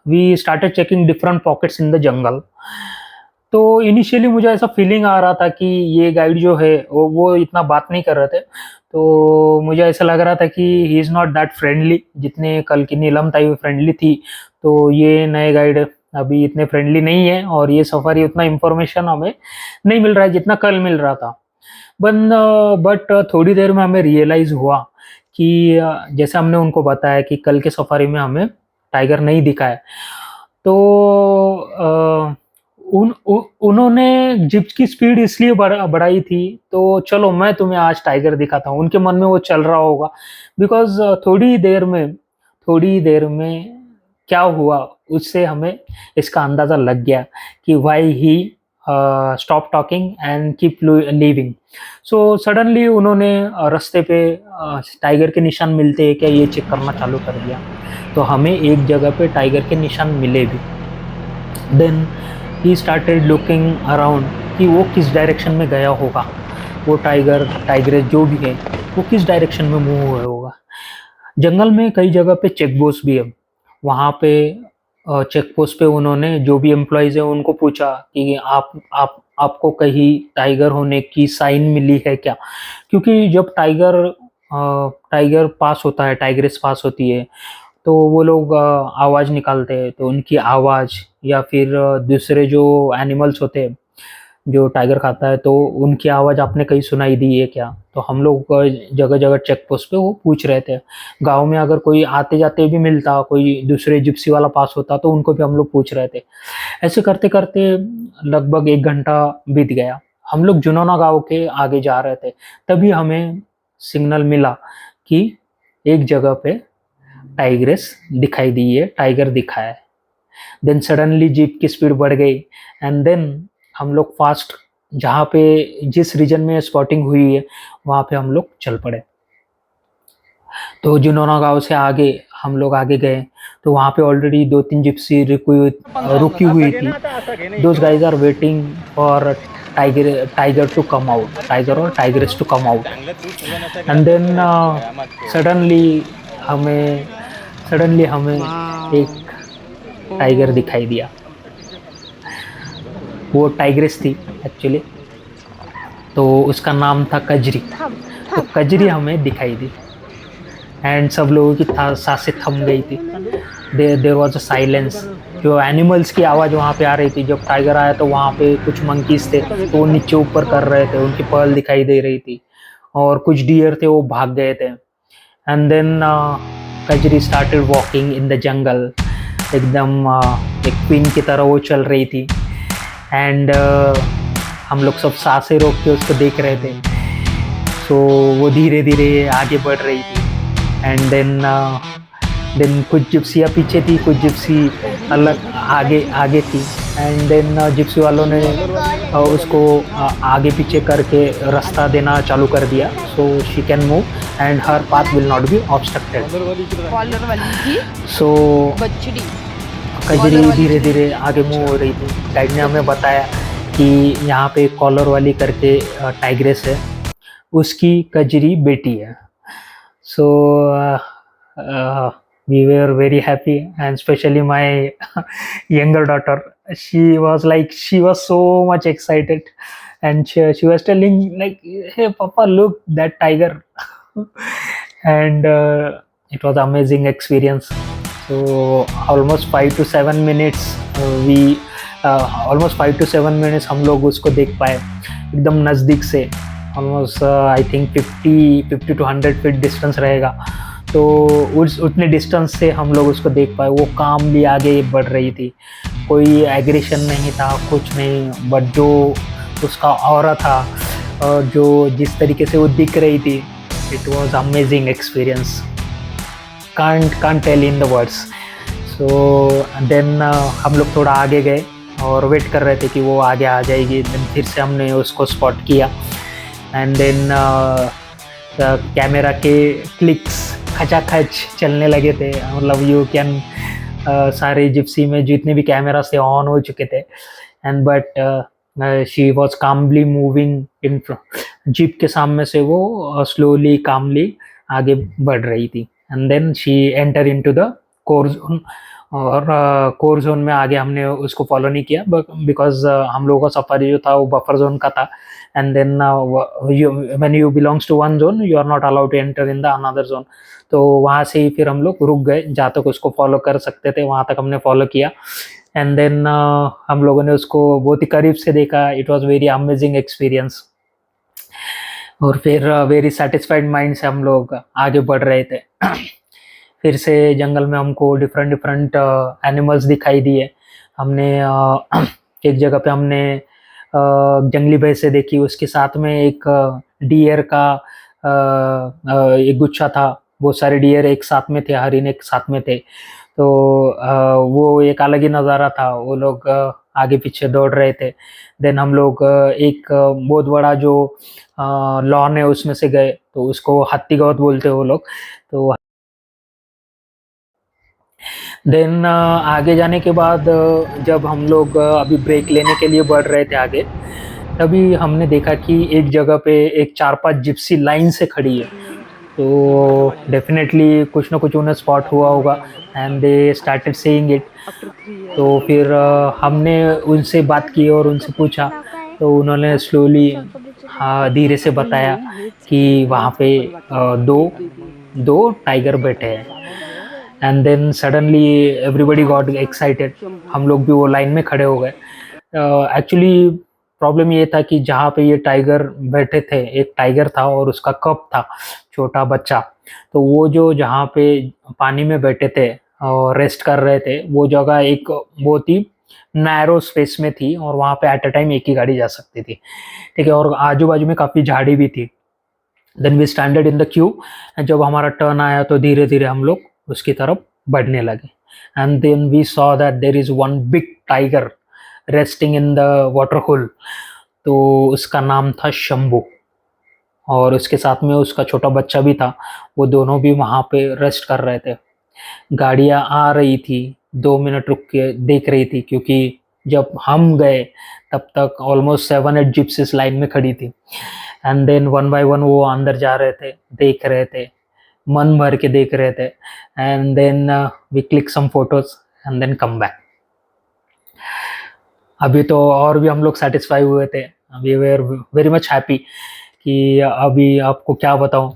we started checking different pockets in the jungle. तो इनिशियली मुझे ऐसा फीलिंग आ रहा था कि ये गाइड जो है वो इतना बात नहीं कर रहे थे। तो मुझे ऐसा लग रहा था कि he is not that friendly, जितने कल की नीलम ताई फ्रेंडली थी तो ये नए गाइड अभी इतने फ्रेंडली नहीं है और ये सफारी उतना इन्फॉर्मेशन हमें नहीं मिल रहा है जितना कल मिल रहा था। बट थोड़ी देर में हमें रियलाइज़ हुआ कि जैसे हमने उनको बताया कि कल के सफारी में हमें टाइगर नहीं दिखा है। तो उन्होंने जिप की स्पीड इसलिए बढ़ाई थी तो चलो मैं तुम्हें आज टाइगर दिखाता हूँ, उनके मन में वो चल रहा होगा। बिकॉज थोड़ी देर में क्या हुआ उससे हमें इसका अंदाज़ा लग गया कि why he stop talking and keep leaving. So suddenly उन्होंने रास्ते पे टाइगर के निशान मिलते हैं क्या ये चेक करना चालू कर दिया। तो हमें एक जगह पे टाइगर के निशान मिले भी। Then he started looking around कि वो किस डायरेक्शन में गया होगा, वो टाइग्रेस जो भी है वो किस डायरेक्शन में मूव हुआ होगा। जंगल में कई जगह पे चेक पोस्ट भी है, वहाँ पे चेक पोस्ट पे उन्होंने जो भी एम्प्लॉयज़ है उनको पूछा कि आपको कहीं टाइगर होने की साइन मिली है क्या? क्योंकि जब टाइगर पास होता है, टाइग्रेस पास होती है, तो वो लोग आवाज़ निकालते हैं, तो उनकी आवाज़ या फिर दूसरे जो एनिमल्स होते हैं जो टाइगर खाता है, तो उनकी आवाज़ आपने कहीं सुनाई दी है क्या? तो हम लोग जगह जगह चेक पोस्ट पे वो पूछ रहे थे। गांव में अगर कोई आते जाते भी मिलता, कोई दूसरे जिप्सी वाला पास होता, तो उनको भी हम लोग पूछ रहे थे। ऐसे करते करते लगभग 1 घंटा बीत गया। हम लोग जुनोना गांव के आगे जा रहे थे, तभी हमें सिग्नल मिला कि एक जगह पे टाइग्रेस दिखाई दी है, टाइगर दिखा है। देन सडनली जीप की स्पीड बढ़ गई एंड देन हम लोग फास्ट, जहाँ पे जिस रीजन में स्पॉटिंग हुई है वहाँ पे हम लोग चल पड़े। तो जुनोना गांव से आगे हम लोग आगे गए, तो वहाँ पे ऑलरेडी 2-3 जिप्सी रुकी हुई थी। Those guys are waiting for tiger to come out, tiger और tigress to come out. And then suddenly हमें एक टाइगर दिखाई दिया। वो टाइग्रेस थी एक्चुअली, तो उसका नाम था कजरी। तो कजरी हमें दिखाई दी एंड सब लोगों की सांसें थम गई थी। There was a silence. जो एनिमल्स की आवाज़ वहाँ पे आ रही थी, जब टाइगर आया तो वहाँ पे कुछ मंकीज थे, तो वो नीचे ऊपर कर रहे थे, उनकी पर्ल दिखाई दे रही थी, और कुछ डियर थे वो भाग गए थे। And then Kajri started walking in the jungle, एकदम एक क्वीन की तरह वो चल रही थी। एंड हम लोग सब सांसें रोक के उसको देख रहे थे। सो वो धीरे धीरे आगे बढ़ रही थी। एंड देन कुछ जिप्सियाँ पीछे थी, कुछ जिप्सी अलग आगे थी। एंड देन जिप्सी वालों ने उसको आगे पीछे करके रास्ता देना चालू कर दिया, so she can move and her path will not be obstructed. Collar वाली थी सो बछड़ी। कजरी धीरे धीरे आगे मूव हो रही थी। गाइड ने हमें बताया कि यहाँ पे कॉलर वाली करके टाइग्रेस है, उसकी कजरी बेटी है। सो we were very happy, and especially my younger daughter, she was so much excited, and she was telling like, hey papa, look that tiger. And it was amazing experience. So almost 5 to 7 minutes हम लोग उसको देख पाए एकदम नज़दीक से। Almost I think 50 to 100 feet distance रहेगा, तो उतने डिस्टेंस से हम लोग उसको देख पाए। वो कामली आगे बढ़ रही थी, कोई एग्रेशन नहीं था, कुछ नहीं, बट जो उसका ऑरा था और जो जिस तरीके से वो दिख रही थी, it was amazing experience, can't tell in the words. So then हम लोग थोड़ा आगे गए और वेट कर रहे थे कि वो आगे आ जाएगी। देन फिर से हमने उसको स्पॉट किया एंड देन कैमरा के क्लिक्स खचाखच चलने लगे थे। मतलब यू कैन सारे जिप्सी में जितने भी कैमरा से ऑन हो चुके थे, and but she was calmly moving in jeep के सामने से वो स्लोली कामली आगे बढ़ रही थी। And then she enter into the core zone, और कोर जोन में आगे हमने उसको फॉलो नहीं किया बिकॉज हम लोगों का सफारी जो था वो बफर जोन का था। And then when you belongs to one zone you are not allowed to enter in the another zone. तो वहाँ से ही फिर हम लोग रुक गए, जहाँ तक उसको फॉलो कर सकते थे वहाँ तक हमने फॉलो किया। एंड देन हम लोगों ने उसको बहुत ही करीब से देखा। It was very amazing experience. और फिर वेरी सेटिस्फाइड माइंड से हम लोग आगे बढ़ रहे थे। फिर से जंगल में हमको डिफरेंट एनिमल्स दिखाई दिए। हमने एक जगह पे हमने जंगली भैंसे देखी, उसके साथ में एक डियर का एक गुच्छा था, बहुत सारे डियर एक साथ में थे, हरिन एक साथ में थे। तो वो एक अलग ही नज़ारा था। वो लोग आगे पीछे दौड़ रहे थे। देन हम लोग एक बहुत बड़ा जो लॉन है उसमें से गए, तो उसको हाथी गौत बोलते हैं वो लोग। तो देन आगे जाने के बाद जब हम लोग अभी ब्रेक लेने के लिए बढ़ रहे थे आगे, तभी हमने देखा कि एक जगह पे एक 4-5 जिप्सी लाइन से खड़ी है। तो डेफिनेटली कुछ ना कुछ उन्हें स्पॉट हुआ होगा and they started saying it. तो फिर हमने उनसे बात की और उनसे पूछा, तो उन्होंने स्लोली धीरे से बताया कि वहाँ पे दो टाइगर बैठे हैं। And then suddenly everybody got excited, हम लोग भी वो लाइन में खड़े हो गए। एक्चुअली प्रॉब्लम ये था कि जहाँ पे ये टाइगर बैठे थे, एक टाइगर था और उसका कप था, छोटा बच्चा। तो वो जो जहाँ पे पानी में बैठे थे और रेस्ट कर रहे थे, वो जगह एक बहुत ही नैरो स्पेस में थी और वहाँ पे एट अ टाइम एक ही गाड़ी जा सकती थी, ठीक है। और आजू बाजू में काफ़ी झाड़ी भी थी। Then we standard in the queue, जब हमारा टर्न आया तो धीरे धीरे हम लोग उसकी तरफ बढ़ने लगे। And then we saw that there is one big tiger resting in the water hole. तो उसका नाम था शंभू, और उसके साथ में उसका छोटा बच्चा भी था। वो दोनों भी वहाँ पे रेस्ट कर रहे थे। गाड़ियाँ आ रही थी, 2 मिनट रुक के देख रही थी, क्योंकि जब हम गए तब तक ऑलमोस्ट 7-8 जिप्सीज लाइन में खड़ी थी। And then one by one वो अंदर जा रहे थे, देख रहे थे, मन भर के देख रहे थे। And then we click some photos and then come back. अभी तो और भी हम लोग सेटिस्फाई हुए थे, we were very much happy कि अभी आपको क्या बताऊं,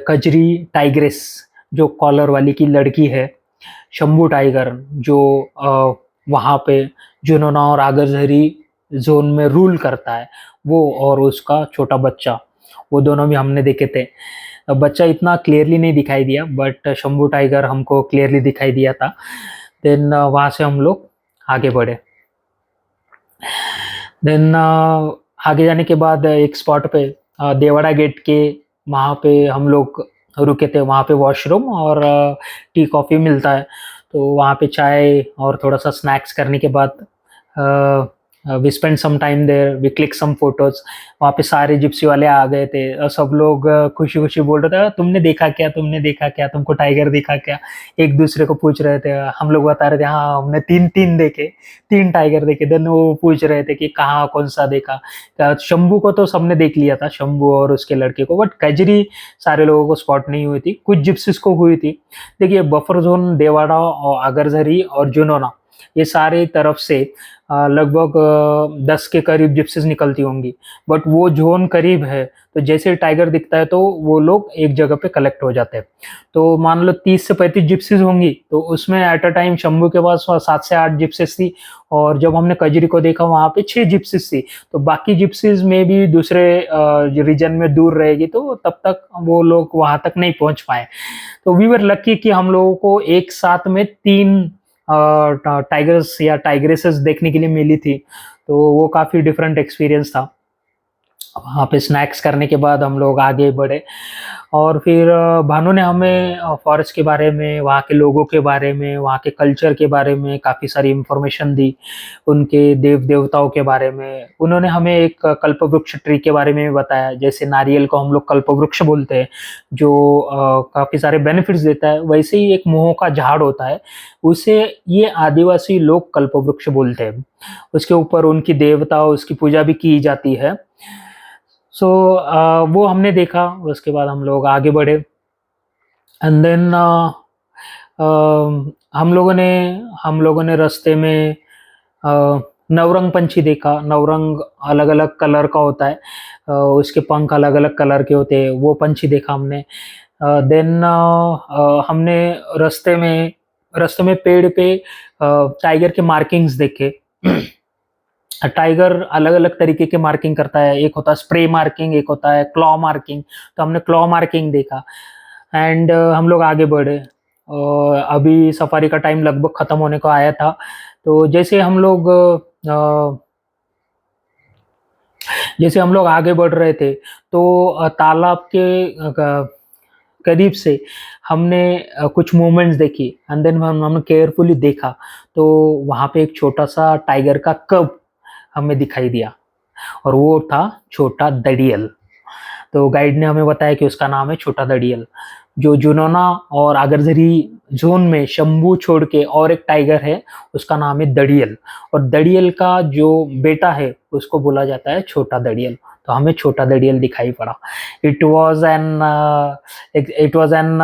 कजरी टाइग्रेस जो कॉलर वाली की लड़की है, शंभू टाइगर जो वहाँ पे जुनोना और आगरझरी जोन में रूल करता है, वो और उसका छोटा बच्चा, वो दोनों भी हमने देखे थे। बच्चा इतना क्लियरली नहीं दिखाई दिया, बट शंभू टाइगर हमको क्लियरली दिखाई दिया था। देन वहाँ से हम लोग आगे बढ़े। देन आगे जाने के बाद एक स्पॉट पे देवाड़ा गेट के वहाँ पे हम लोग रुके थे। वहाँ पे वॉशरूम और टी कॉफ़ी मिलता है, तो वहाँ पे चाय और थोड़ा सा स्नैक्स करने के बाद we spend some time there, we click some photos. वहाँ पे सारे जिप्सी वाले आ गए थे, सब लोग खुशी खुशी बोल रहे थे, तुमने देखा क्या, तुमने देखा क्या, तुमको टाइगर दिखा क्या, एक दूसरे को पूछ रहे थे। हम लोग बता रहे थे हाँ हमने तीन देखे, 3 टाइगर देखे। देन वो पूछ रहे थे कि कहाँ कौन सा देखा। शंभू को तो सबने देख लिया था, शंभू और उसके लड़के को, बट कजरी सारे लोगों को स्पॉट नहीं हुई थी, कुछ जिप्सीज को हुई थी। देखिए बफर जोन देवाड़ा और आगरझरी और जुनोना, ये सारे तरफ से लगभग 10 के करीब जिप्सीज निकलती होंगी, बट वो जोन करीब है, तो जैसे टाइगर दिखता है तो वो लोग एक जगह पे कलेक्ट हो जाते हैं। तो मान लो 30 से 35 जिप्सीज होंगी, तो उसमें एट अ टाइम शंभू के पास 7 से 8 जिप्सीज थी, और जब हमने कजरी को देखा वहाँ पे 6 जिप्सीज थी। तो बाकी जिप्सीज में भी दूसरे रीजन में दूर रहेगी, तो तब तक वो लोग वहाँ तक नहीं पहुँच पाए। तो वी वर लकी कि हम लोगों को एक साथ में 3 टाइगर्स या टाइग्रेसेस देखने के लिए मिली थी, तो वो काफ़ी डिफरेंट एक्सपीरियंस था। वहाँ पे स्नैक्स करने के बाद हम लोग आगे बढ़े, और फिर भानु ने हमें फॉरेस्ट के बारे में, वहाँ के लोगों के बारे में, वहाँ के कल्चर के बारे में काफ़ी सारी इंफॉर्मेशन दी, उनके देव देवताओं के बारे में। उन्होंने हमें एक कल्पवृक्ष ट्री के बारे में भी बताया, जैसे नारियल को हम लोग कल्पवृक्ष बोलते हैं, जो काफ़ी सारे बेनिफिट्स देता है, वैसे ही एक मोह का झाड़ होता है, उसे ये आदिवासी लोग कल्पवृक्ष बोलते हैं। उसके ऊपर उनकी देवता, उसकी पूजा भी की जाती है। सो वो हमने देखा, उसके बाद हम लोग आगे बढ़े। एंड देन हम लोगों ने रास्ते में नवरंग पंछी देखा। नवरंग अलग अलग कलर का होता है, उसके पंख अलग अलग कलर के होते हैं, वो पंछी देखा हमने। देन हमने रास्ते में पेड़ पे टाइगर के मार्किंग्स देखे। टाइगर अलग अलग तरीके के मार्किंग करता है, एक होता है स्प्रे मार्किंग, एक होता है क्लॉ मार्किंग। तो हमने क्लॉ मार्किंग देखा। एंड हम लोग आगे बढ़े, और अभी सफारी का टाइम लगभग ख़त्म होने को आया था। तो जैसे हम लोग आगे बढ़ रहे थे, तो तालाब के करीब से हमने कुछ मोमेंट्स देखी एंड देन हमने केयरफुली देखा तो वहाँ पे एक छोटा सा टाइगर का कब हमें दिखाई दिया और वो था छोटा दड़ियल। तो गाइड ने हमें बताया कि उसका नाम है छोटा दड़ियल। जो जुनोना और आगरजरी जोन में शंभू छोड़ के और एक टाइगर है उसका नाम है दड़ियल, और दड़ियल का जो बेटा है उसको बोला जाता है छोटा दड़ियल। तो हमें छोटा दड़ियल दिखाई पड़ा। It was an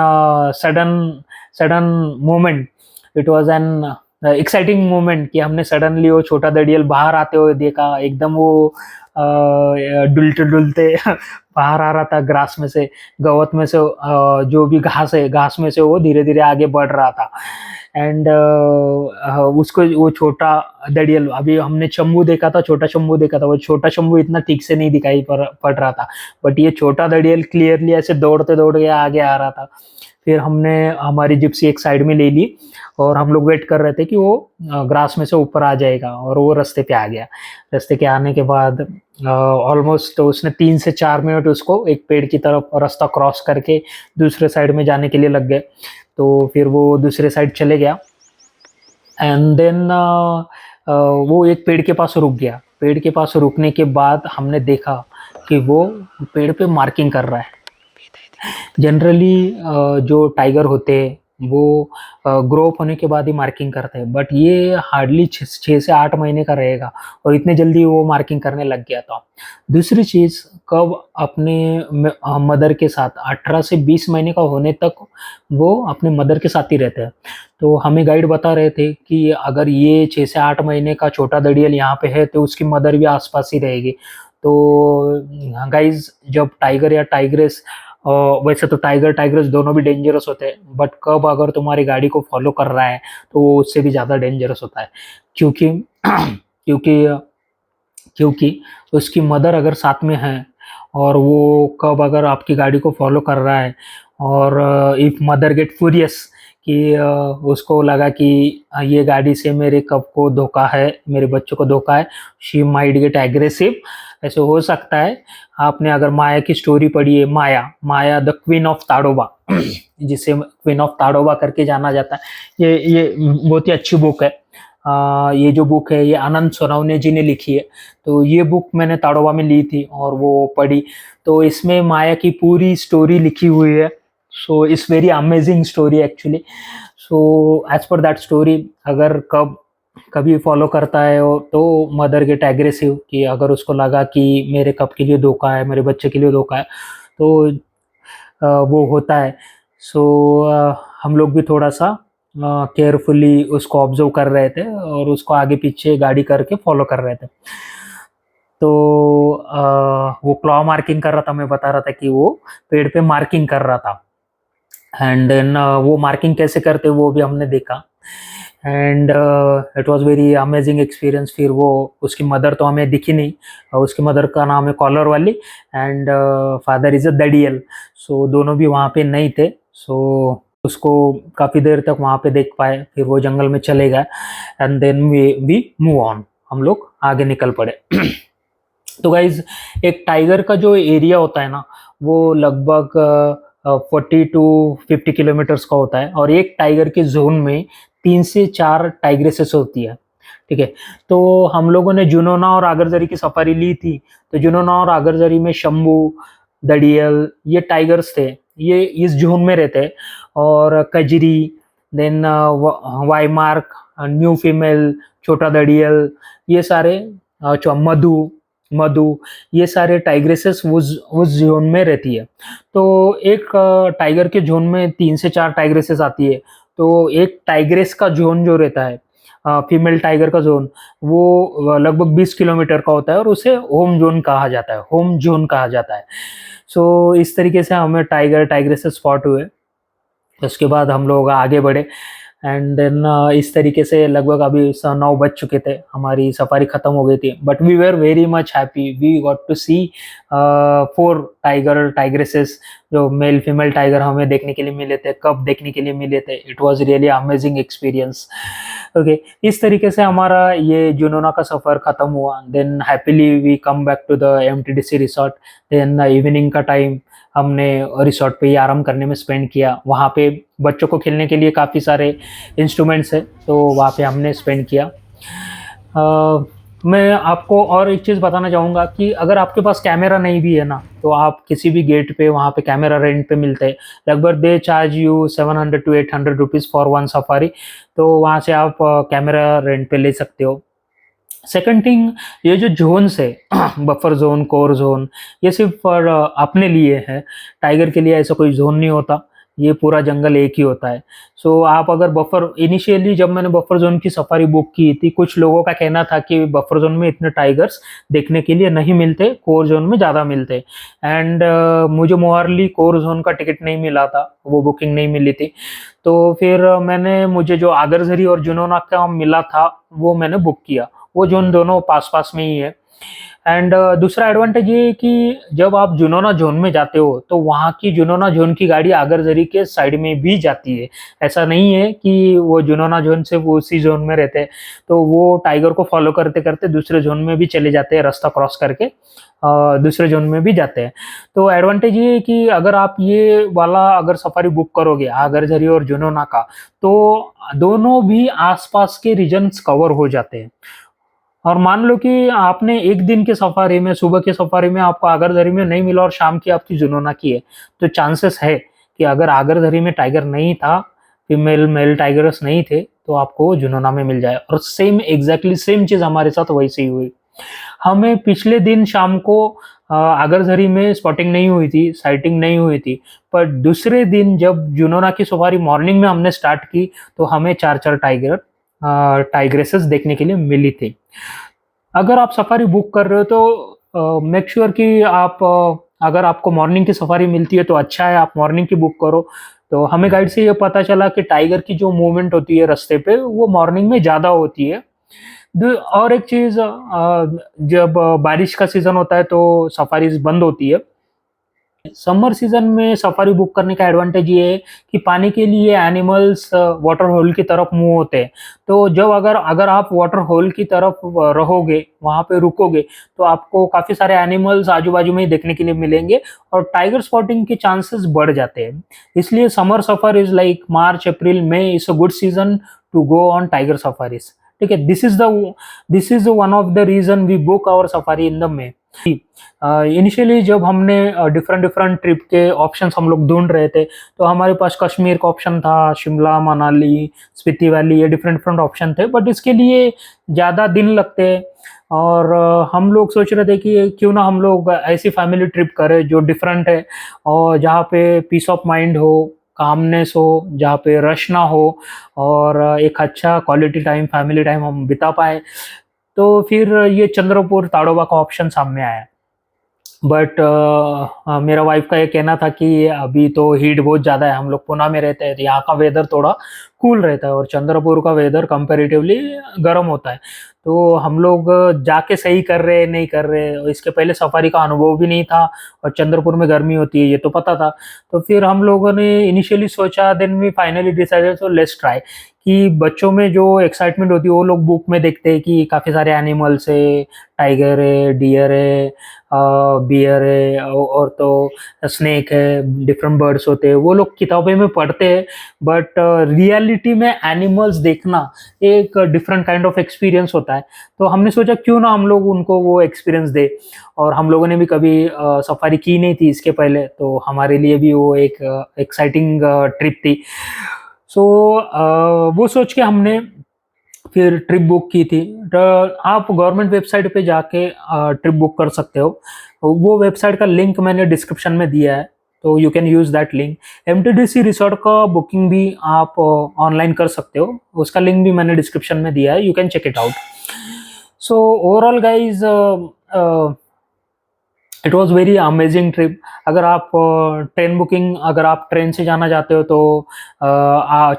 sudden moment, it was an exciting moment कि हमने सडनली वो छोटा दड़ियल बाहर आते हुए देखा। एकदम वो डुलते डुलते बाहर आ रहा था ग्रास में से, गवत में से, जो भी घास है घास में से वो धीरे धीरे आगे बढ़ रहा था। एंड उसको वो छोटा दड़ियल, अभी हमने शंभू देखा था, छोटा शंभू देखा था, वो छोटा शंभू इतना ठीक से नहीं दिखाई पड़ रहा था, बट ये छोटा दड़ियल क्लियरली ऐसे दौड़ते दौड़ते आगे आ रहा था। फिर हमने हमारी जिप्सी एक साइड में ले ली और हम लोग वेट कर रहे थे कि वो ग्रास में से ऊपर आ जाएगा, और वो रास्ते पे आ गया। रास्ते के आने के बाद ऑलमोस्ट उसने 3 से 4 मिनट उसको एक पेड़ की तरफ रास्ता क्रॉस करके दूसरे साइड में जाने के लिए लग गए। तो फिर वो दूसरे साइड चले गया एंड देन वो एक पेड़ के पास रुक गया। पेड़ के पास रुकने के बाद हमने देखा कि वो पेड़ पे मार्किंग कर रहा है। जनरली जो टाइगर होते हैं वो ग्रो अप होने के बाद ही मार्किंग करते हैं, बट ये हार्डली 6 से 8 महीने का रहेगा और इतने जल्दी वो मार्किंग करने लग गया था। दूसरी चीज़, कब अपने मदर के साथ 18 से 20 महीने का होने तक वो अपने मदर के साथ ही रहते हैं। तो हमें गाइड बता रहे थे कि अगर ये 6 से 8 महीने का छोटा दड़ियल यहाँ पे है तो उसकी मदर भी आसपास ही रहेगी। तो गाइज, जब टाइगर या टाइग्रेस, वैसे तो टाइगर टाइग्रेस दोनों भी डेंजरस होते हैं, बट कब अगर तुम्हारी गाड़ी को फॉलो कर रहा है तो वो उससे भी ज़्यादा डेंजरस होता है, क्योंकि क्योंकि उसकी मदर अगर साथ में है और वो कब अगर आपकी गाड़ी को फॉलो कर रहा है और इफ मदर गेट फ्यूरियस कि उसको लगा कि ये गाड़ी से मेरे कब को धोखा है, मेरे बच्चों को धोखा है, शी माइट गेट एग्रेसिव। ऐसे हो सकता है। आपने अगर माया की स्टोरी पढ़ी है, माया द क्वीन ऑफ ताड़ोबा, जिसे क्वीन ऑफ ताड़ोबा करके जाना जाता है, ये बहुत ही अच्छी बुक है। ये जो बुक है ये आनंद सोनवने जी ने लिखी है। तो ये बुक मैंने ताड़ोबा में ली थी और वो पढ़ी, तो इसमें माया की पूरी स्टोरी लिखी हुई है। So it's very amazing story actually. So as per that story, अगर कभी फॉलो करता है तो मदर गेट एग्रेसिव, कि अगर उसको लगा कि मेरे कब के लिए धोखा है, मेरे बच्चे के लिए धोखा है, तो वो होता है। सो हम लोग भी थोड़ा सा केयरफुली उसको ऑब्जर्व कर रहे थे और उसको आगे पीछे गाड़ी करके फॉलो कर रहे थे। तो वो क्लॉ मार्किंग कर रहा था, मैं बता रहा था कि वो पेड़ पे मार्किंग कर रहा था। एंड देन वो मार्किंग कैसे करते वो भी हमने देखा and it was very amazing experience. फिर वो, उसकी मदर तो हमें दिखी नहीं, उसकी मदर का नाम है कॉलर वाली एंड फादर इज अ दड़ियल। सो दोनों भी वहाँ पे नहीं थे। सो उसको काफ़ी देर तक वहाँ पे देख पाए, फिर वो जंगल में चले गए and then we move on, हम लोग आगे निकल पड़े। तो गाइज, एक टाइगर का जो एरिया होता है ना, वो लगभग 40 टू 50 किलोमीटर्स का होता है और एक टाइगर के जोन में 3 से 4 टाइग्रेसेस होती है। ठीक है, तो हम लोगों ने जुनोना और आगरजरी की सफारी ली थी। तो जुनोना और आगरजरी में शंभू, दड़ियल, ये टाइगर्स थे, ये इस जोन में रहते हैं। और कजरी, देन वाईमार्क, न्यू फीमेल, छोटा दड़ियल, ये सारे, मधु, ये सारे टाइग्रेसेस उस जोन में रहती है। तो एक टाइगर के जोन में 3 से 4 टाइग्रेसेस आती है। तो एक टाइग्रेस का जोन जो रहता है, फीमेल टाइगर का जोन, वो लगभग 20 किलोमीटर का होता है और उसे होम जोन कहा जाता है। सो इस तरीके से हमें टाइग्रेसेस स्पॉट हुए। उसके बाद हम लोग आगे बढ़े एंड देन इस तरीके से लगभग अभी 9 बज चुके थे, हमारी सफारी खत्म हो गई थी। But we were very much happy, we got to see 4 tigresses, जो मेल फीमेल टाइगर हमें देखने के लिए मिले थे, कब देखने के लिए मिले थे। It was really amazing experience. Okay, इस तरीके से हमारा ये जुनोना का सफ़र ख़त्म हुआ। Then happily we come back to the MTDC resort. Then evening का टाइम हमने रिसॉर्ट पे ही आराम करने में स्पेंड किया। वहाँ पे बच्चों को खेलने के लिए काफ़ी सारे इंस्ट्रूमेंट्स है, तो वहाँ पे हमने स्पेंड किया। मैं आपको और एक चीज़ बताना चाहूँगा कि अगर आपके पास कैमरा नहीं भी है ना, तो आप किसी भी गेट पे वहाँ पे कैमरा रेंट पे मिलते हैं। लगभग they charge you 700 to 800 rupees for one safari. तो वहाँ से आप कैमरा रेंट पे ले सकते हो। सेकंड थिंग, ये जो जोन्स है बफर जोन, कोर जोन, ये सिर्फ अपने लिए है। टाइगर के लिए ऐसा कोई जोन नहीं होता, ये पूरा जंगल एक ही होता है। सो आप अगर बफर, इनिशियली जब मैंने बफर जोन की सफारी बुक की थी, कुछ लोगों का कहना था कि बफर जोन में इतने टाइगर्स देखने के लिए नहीं मिलते, कोर जोन में ज़्यादा मिलते। एंड मुझे मोरली कोर जोन का टिकट नहीं मिला था, वो बुकिंग नहीं मिली थी। तो फिर मुझे जो आगरझरी और जुनोना का मिला था वो मैंने बुक किया। वो जोन दोनों पास पास में ही है। एंड दूसरा एडवांटेज ये है कि जब आप जुनोना जोन में जाते हो तो वहाँ की जुनोना जोन की गाड़ी आगरझरी के साइड में भी जाती है। ऐसा नहीं है कि वो जुनोना जोन से वो उसी जोन में रहते हैं, तो वो टाइगर को फॉलो करते करते दूसरे जोन में भी चले जाते हैं, रास्ता क्रॉस करके दूसरे जोन में भी जाते हैं। तो एडवांटेज ये है कि अगर आप ये वाला अगर सफारी बुक करोगे आगरझरी और जुनोना का, तो दोनों भी आसपास के रीजन्स कवर हो जाते हैं। और मान लो कि आपने एक दिन के सफारी में, सुबह के सफारी में आपको आगरझरी में नहीं मिला और शाम की आपकी जुनोना की है, तो चांसेस है कि अगर आगरझरी में टाइगर नहीं था, फीमेल मेल टाइगर्स नहीं थे, तो आपको जुनोना में मिल जाए। और सेम एग्जैक्टली सेम चीज़ हमारे साथ वैसे ही हुई। हमें पिछले दिन शाम को आगरझरी में स्पॉटिंग नहीं हुई थी, साइटिंग नहीं हुई थी, पर दूसरे दिन जब जुनोना की सफारी मॉर्निंग में हमने स्टार्ट की, तो हमें 4-4 टाइग्रेसेस देखने के लिए मिली थी। अगर आप सफारी बुक कर रहे हो तो मेक श्योर कि आप अगर आपको मॉर्निंग की सफारी मिलती है तो अच्छा है, आप मॉर्निंग की बुक करो। तो हमें गाइड से ये पता चला कि टाइगर की जो मूवमेंट होती है रास्ते पे, वो मॉर्निंग में ज़्यादा होती है। और एक चीज़, जब बारिश का सीज़न होता है तो सफारीज बंद होती है। समर सीजन में सफारी बुक करने का एडवांटेज ये है कि पानी के लिए एनिमल्स वाटर होल की तरफ मूव होते हैं। तो जब अगर आप वाटर होल की तरफ रहोगे, वहाँ पे रुकोगे, तो आपको काफ़ी सारे एनिमल्स आजू बाजू में ही देखने के लिए मिलेंगे और टाइगर स्पॉटिंग के चांसेस बढ़ जाते हैं। इसलिए summer safari is like March, April, May is a good season to go on tiger safaris. ठीक है, this is one of the reason we book our safari in the May. Initially जब हमने different trip के options हम लोग ढूंढ रहे थे, तो हमारे पास कश्मीर का ऑप्शन था, शिमला, मनाली, स्पीति वैली, ये डिफरेंट ऑप्शन थे, बट इसके लिए ज़्यादा दिन लगते हैं। और हम लोग सोच रहे थे कि क्यों ना हम लोग ऐसी फैमिली ट्रिप करें जो डिफरेंट है और जहाँ पे पीस ऑफ माइंड हो, कामनेस हो, जहाँ पे रश ना हो और एक अच्छा क्वालिटी टाइम, फैमिली टाइम हम बिता पाए। तो फिर ये चंद्रपुर ताड़ोबा का ऑप्शन सामने आया। बट मेरा वाइफ का ये कहना था कि अभी तो हीट बहुत ज़्यादा है, हम लोग पुणे में रहते हैं, तो यहाँ का वेदर थोड़ा कूल रहता है और चंद्रपुर का वेदर कंपैरेटिवली गर्म होता है। तो हम लोग जाके सही कर रहे नहीं कर रहे, इसके पहले सफारी का अनुभव भी नहीं था और चंद्रपुर में गर्मी होती है ये तो पता था। तो फिर हम लोगों ने इनिशियली सोचा, देन वी फाइनली डिसाइडेड तो लेट्स ट्राई, कि बच्चों में जो एक्साइटमेंट होती है वो लोग बुक में देखते हैं कि काफ़ी सारे एनिमल्स है, टाइगर है, डियर है, बियर है और तो स्नेक है, डिफरेंट बर्ड्स होते हैं, वो लोग किताबें में पढ़ते हैं। बट रियलिटी में एनिमल्स देखना एक डिफरेंट काइंड ऑफ एक्सपीरियंस होता है। तो हमने सोचा क्यों ना हम लोग उनको वो एक्सपीरियंस दे। और हम लोगों ने भी कभी सफारी की नहीं थी इसके पहले, तो हमारे लिए भी वो एक एक्साइटिंग ट्रिप थी। सो वो सोच के हमने फिर ट्रिप बुक की थी। तो आप गवर्नमेंट वेबसाइट पे जाके ट्रिप बुक कर सकते हो। वो वेबसाइट का लिंक मैंने डिस्क्रिप्शन में दिया है, तो you can use that link. MTDC resort का बुकिंग भी आप ऑनलाइन कर सकते हो, उसका लिंक भी मैंने डिस्क्रिप्शन में दिया है, you can check it out. So overall guys, it was very amazing trip. अगर आप ट्रेन बुकिंग, अगर आप ट्रेन से जाना चाहते हो तो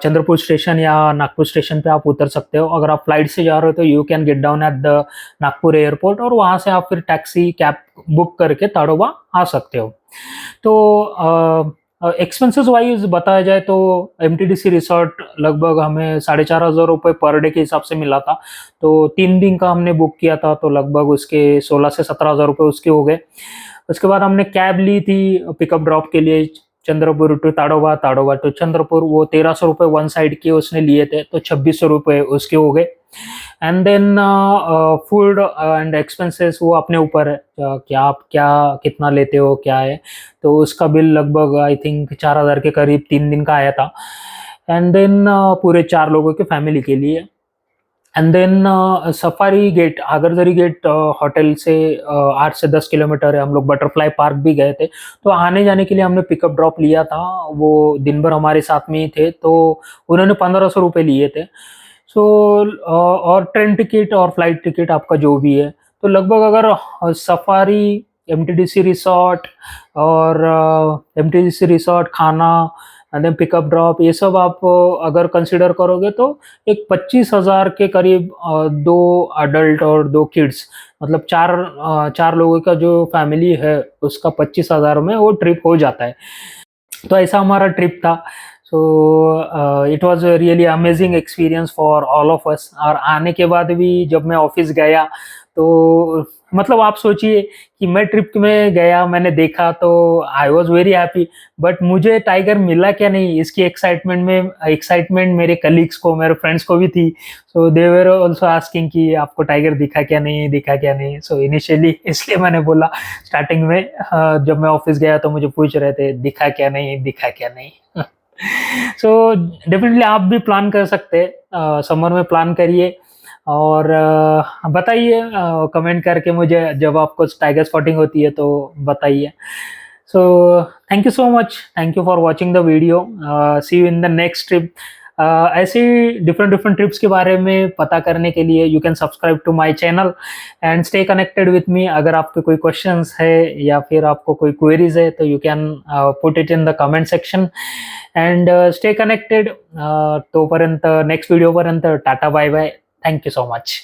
चंद्रपुर स्टेशन या नागपुर स्टेशन पे आप उतर सकते हो। अगर आप फ्लाइट से जा रहे हो तो you can get down at the Nagpur airport और वहाँ से आप फिर टैक्सी कैब बुक करके ताड़ोबा आ सकते हो। तो एक्सपेंसेस वाइज बताया जाए तो MTDC रिसोर्ट लगभग हमें 4,500 रुपये पर डे के हिसाब से मिला था। तो 3 दिन का हमने बुक किया था, तो लगभग उसके 16 से 17,000 रुपये उसके हो गए। उसके बाद हमने कैब ली थी पिकअप ड्रॉप के लिए, चंद्रपुर टू ताड़ोबा, ताड़ोबा टू चंद्रपुर, वो 1,300 रुपये वन साइड के उसने लिए थे, तो 2,600 रुपये उसके हो गए। And then food and expenses वो अपने ऊपर है, क्या आप क्या कितना लेते हो क्या है। तो उसका बिल लगभग आई थिंक 4,000 के करीब 3 दिन का आया था। एंड देन पूरे 4 लोगों के फैमिली के लिए। And then safari gate, Agarzari gate hotel से 8 से 10 किलोमीटर है, हम लोग बटरफ्लाई पार्क भी गए थे। तो आने जाने के लिए हमने पिकअप ड्रॉप लिया था, वो दिन भर हमारे साथ में ही थे, तो उन्होंने 1,500 रुपये लिए थे। सो और ट्रेन टिकट और फ्लाइट टिकट आपका जो भी है, तो लगभग अगर सफारी, MTDC रिसोर्ट और MTDC रिसोर्ट, खाना एंड देन पिकअप ड्रॉप, ये सब आप अगर कंसिडर करोगे तो एक 25,000 के करीब 2 अडल्ट और 2 किड्स, मतलब 4 लोगों का जो फैमिली है उसका 25,000 में वो ट्रिप हो जाता है। तो ऐसा हमारा ट्रिप था। सो it was really amazing experience for all of us. और आने के बाद भी जब मैं ऑफिस गया तो मतलब आप सोचिए कि मैं ट्रिप में गया, मैंने देखा, तो I was very happy, but मुझे टाइगर मिला क्या नहीं, इसकी एक्साइटमेंट मेरे कलीग्स को, मेरे फ्रेंड्स को भी थी। सो दे वर ऑल्सो आस्किंग कि आपको टाइगर दिखा क्या नहीं, दिखा क्या नहीं। सो इनिशियली इसलिए मैंने बोला स्टार्टिंग में, जब मैं ऑफिस गया तो मुझे पूछ रहे थे दिखा क्या नहीं, दिखा क्या नहीं। सो डेफिनेटली आप भी प्लान कर सकते हैं, समर में प्लान करिए और बताइए कमेंट करके मुझे, जब आपको टाइगर स्पॉटिंग होती है तो बताइए। So thank you so much, thank you for watching the video, see you in the next trip. ऐसे डिफरेंट ट्रिप्स के बारे में पता करने के लिए you can subscribe to my channel and stay connected with me. अगर आपके कोई क्वेश्चंस है या फिर आपको कोई क्वेरीज है तो you can put it in the comment section and stay connected. तोपर्यंत नेक्स्ट व्हिडिओपर्यंत tata bye bye, thank you so much.